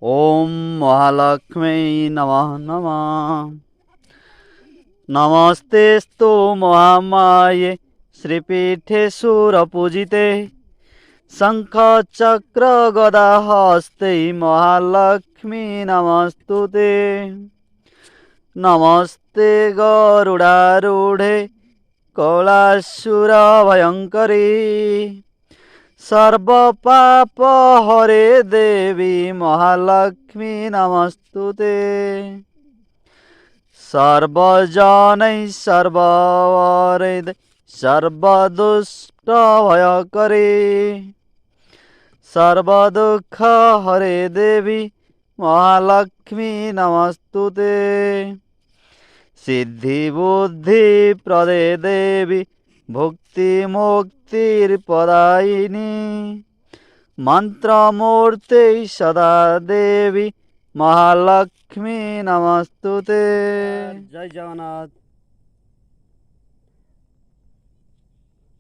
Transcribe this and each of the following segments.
ओम महालक्ष्मी नमः नमः। नमस्तेस्तु महामाये श्रीपीठे सुरपूजिते शंख चक्र गदा हस्ते महालक्ष्मी नमस्तुते। नमस्ते गरुडारूढे कौलासुर भयंकरी सर्वपाप हरे देवी महालक्ष्मी नमस्तुते। सर्वजनै सर्ववरद सर्वदुष्ट भयकरी सर्वदुःख हरे देवी महालक्ष्मी नमस्तुते। सिद्धि बुद्धि प्रदे देवी भुक्ति मुक्तिर प्रदायिनी मंत्रमूर्ति सदा देवी महालक्ष्मी नमस्तुते। जय जगन्नाथ।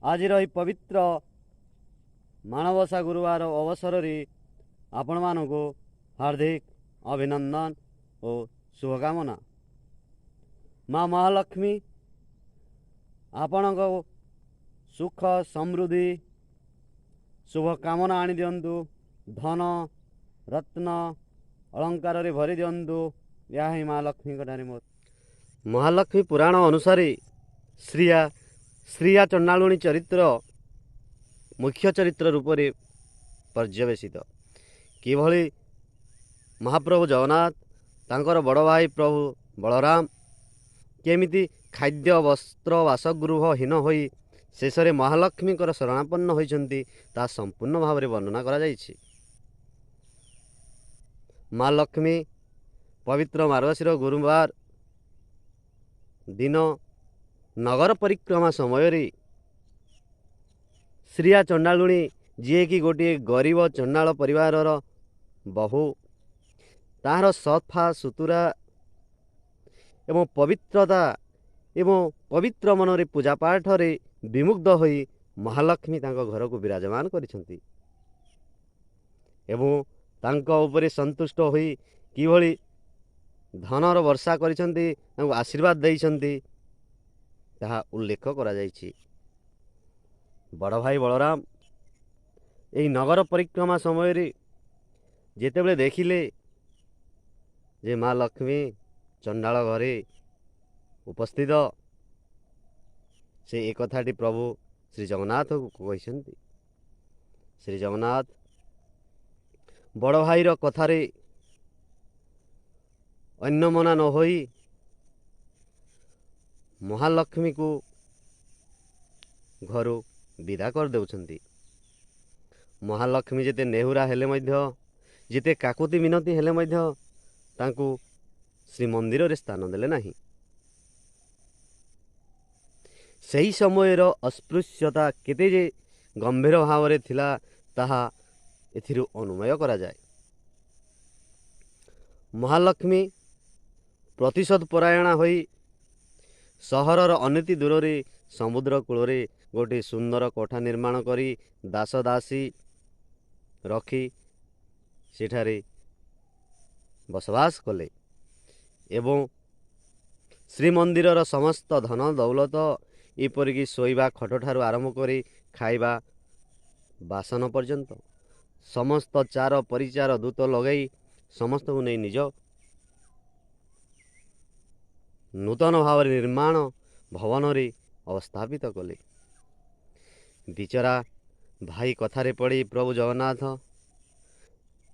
आज पवित्र माणवसा गुरुवार अवसर रे आपण मानक हार्दिक अभिनंदन और शुभकामना। माँ महालक्ष्मी आपण सुख समृद्धि शुभकामना आनी दिंतु। धन रत्न अलंकार रे भरी दिंतु। या ही महालक्ष्मी ठारे मोर। महालक्ष्मी पुराण अनुसार श्रिया चंडालुणी चरित्र मुख्य चरित्र रूप से पर्यवेसित। किभली महाप्रभु जगन्नाथ तांकर बड़ भाई प्रभु बलराम केमिति खाद्य वस्त्र बासगृह हीन होई शेष में महालक्ष्मी शरणापन्न होइछन्ति ता संपूर्ण भाव में वर्णना करा जाइछि। माँ लक्ष्मी पवित्र मार्गशीर गुरुवार दिन नगर परिक्रमा समय रे श्रिया चंडालुणी जी कि गोटे गरीब चंडाल परिवार बहु तार सफा सुतुरा एवं पवित्रता एवं पवित्र मन पूजा पाठ रे विमुग्ध होई महालक्ष्मी तांको घर को विराजमान करिसंती एवं तांको उपरे संतुष्ट होई किभली धनर वर्षा करिसंती तांको आशीर्वाद देइसंती ताहा उल्लेख करा जाइछि। बड़ भाई बलराम एही नगर परिक्रमा समय रे जेतेबेले देखिले जे माँ लक्ष्मी चंडाल घरे उपस्थित से एक कथाटी प्रभु श्री जगन्नाथ को कहिसंती। श्री जगन्नाथ बड़ भाईर कथारे अन्यमना न होई महालक्ष्मी को घर विदा कर देउछंती। महालक्ष्मी जेते नेहुरा हेले मध्य जेते काकुति मिनती हेले मध्य तांकु श्री मंदिर रे स्थान देले नाही। सही समयर अस्पृश्यता केते जे गंभीर भाव रे थिला ताहा एथिरु अनुमय करा जाए। महालक्ष्मी प्रतिशोध परायणा होई सहरर अनति दूर रे समुद्र कूल रे गोटे सुंदर कोठा निर्माण करी दास दासी रखी सेठारे बसवास कले एवं श्रीमंदिरर समस्त धन दौलत एपरिक शोइबा खट ठारू आरंभ करी खाइबा बासन पर्यंत समस्त चार परिचार दूत लगई समस्त को नहीं निज नूतन भाव निर्माण भवन रे अवस्थापित कले। बिचरा भाई कथारे पड़ी प्रभु जगन्नाथ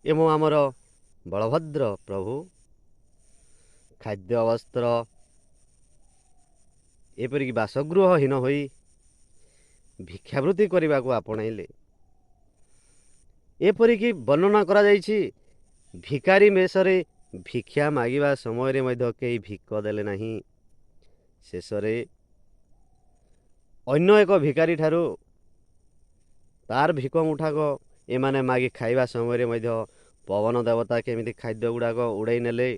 एवं आमर बलभद्र प्रभु खाद्य वस्त्र एपरिक बासगृह हीन होई भिक्षावृत्ति करने को आपणाइले। एपरिक वर्णना करा जाइछि भिकारी मेषरे भिक्षा मागिबा समय रे मध्य केही भिक्क देले नाही। शेषरे अन्य एक भिकारी ठारू तार भिक मुठाक एमाने मागी खाइबा समय रे मध्य पवन देवता केमिति खाद्य गुड़ाक उड़ाई नेले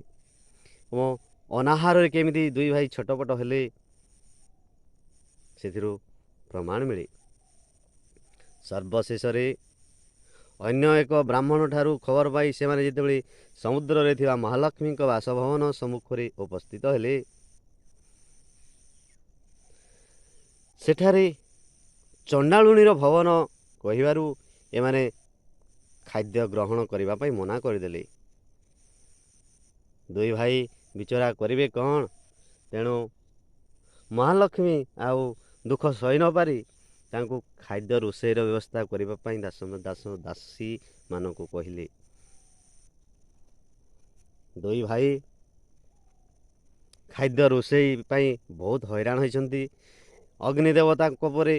और अनाहार रे केमिति दुई भाई छटपट हेले से प्रमाण मिले। सर्वशेष ଅନ୍ୟ ଏକ ବ୍ରାହ୍ମଣ ଠାରୁ ଖବର ପାଇ ସେମାନେ ଯେତେବେଳେ ସମୁଦ୍ରରେ ଥିବା ମହାଲକ୍ଷ୍ମୀଙ୍କ ବାସଭବନ ସମ୍ମୁଖରେ ଉପସ୍ଥିତ ହେଲେ, ସେଠାରେ ଚଣ୍ଡାଳୁଣୀର ଭବନ କହିବାରୁ ଏମାନେ ଖାଦ୍ୟ ଗ୍ରହଣ କରିବା ପାଇଁ ମନା କରିଦେଲେ। ଦୁଇ ଭାଇ ବିଚରା କରିବେ କ'ଣ? ତେଣୁ ମହାଲକ୍ଷ୍ମୀ ଆଉ ଦୁଃଖ ସହି ନପାରି ତାଙ୍କୁ ଖାଦ୍ୟ ରୋଷେଇର ବ୍ୟବସ୍ଥା କରିବା ପାଇଁ ଦାସୀମାନଙ୍କୁ କହିଲେ। ଦୁଇ ଭାଇ ଖାଦ୍ୟ ରୋଷେଇ ପାଇଁ ବହୁତ ହଇରାଣ ହୋଇଛନ୍ତି। ଅଗ୍ନି ଦେବତାଙ୍କ ପରେ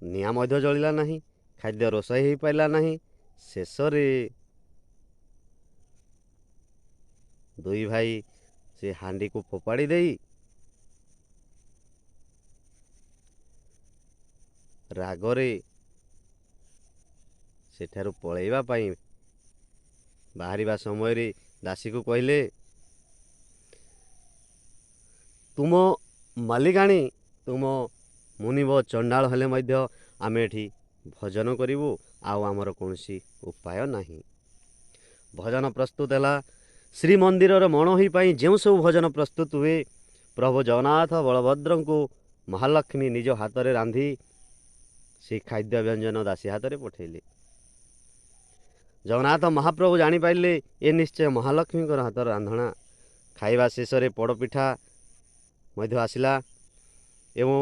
ନିଆଁ ମଧ୍ୟ ଜଳିଲା ନାହିଁ, ଖାଦ୍ୟ ରୋଷେଇ ହୋଇପାରିଲା ନାହିଁ। ଶେଷରେ ଦୁଇ ଭାଇ ସେ ହାଣ୍ଡିକୁ ଫୋପାଡ଼ି ଦେଇ ରାଗରେ ସେଠାରୁ ପଳେଇବା ପାଇଁ ବାହାରିବା ସମୟରେ ଦାସୀକୁ କହିଲେ, ତୁମ ମାଲିକାଣୀ ତୁମ ମୁନିବ ଚଣ୍ଡାଳ ହେଲେ ମଧ୍ୟ ଆମେ ଏଠି ଭୋଜନ କରିବୁ, ଆଉ ଆମର କୌଣସି ଉପାୟ ନାହିଁ। ଭୋଜନ ପ୍ରସ୍ତୁତ ହେଲା। ଶ୍ରୀମନ୍ଦିରର ମଣୋହି ପାଇଁ ଯେଉଁ ସବୁ ଭୋଜନ ପ୍ରସ୍ତୁତ ହୁଏ, ପ୍ରଭୁ ଜଗନ୍ନାଥ ବଳଭଦ୍ରଙ୍କୁ ମହାଲକ୍ଷ୍ମୀ ନିଜ ହାତରେ ରାନ୍ଧି ସେ ଖାଦ୍ୟ ବ୍ୟଞ୍ଜନ ଦାସୀ ହାତରେ ପଠାଇଲେ। ଜଗନ୍ନାଥ ମହାପ୍ରଭୁ ଜାଣିପାରିଲେ ଏ ନିଶ୍ଚୟ ମହାଲକ୍ଷ୍ମୀଙ୍କର ହାତର ରାନ୍ଧଣା। ଖାଇବା ଶେଷରେ ପୋଡ଼ପିଠା ମଧ୍ୟ ଆସିଲା ଏବଂ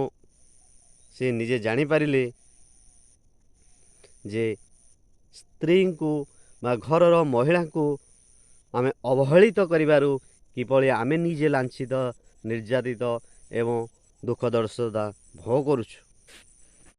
ସେ ନିଜେ ଜାଣିପାରିଲେ ଯେ ସ୍ତ୍ରୀଙ୍କୁ ବା ଘରର ମହିଳାଙ୍କୁ ଆମେ ଅବହେଳିତ କରିବାରୁ କିଭଳି ଆମେ ନିଜେ ଲାଞ୍ଛିତ, ନିର୍ଯାତିତ ଏବଂ ଦୁଃଖ ଦର୍ଶତା ଭୋଗ କରୁଛୁ।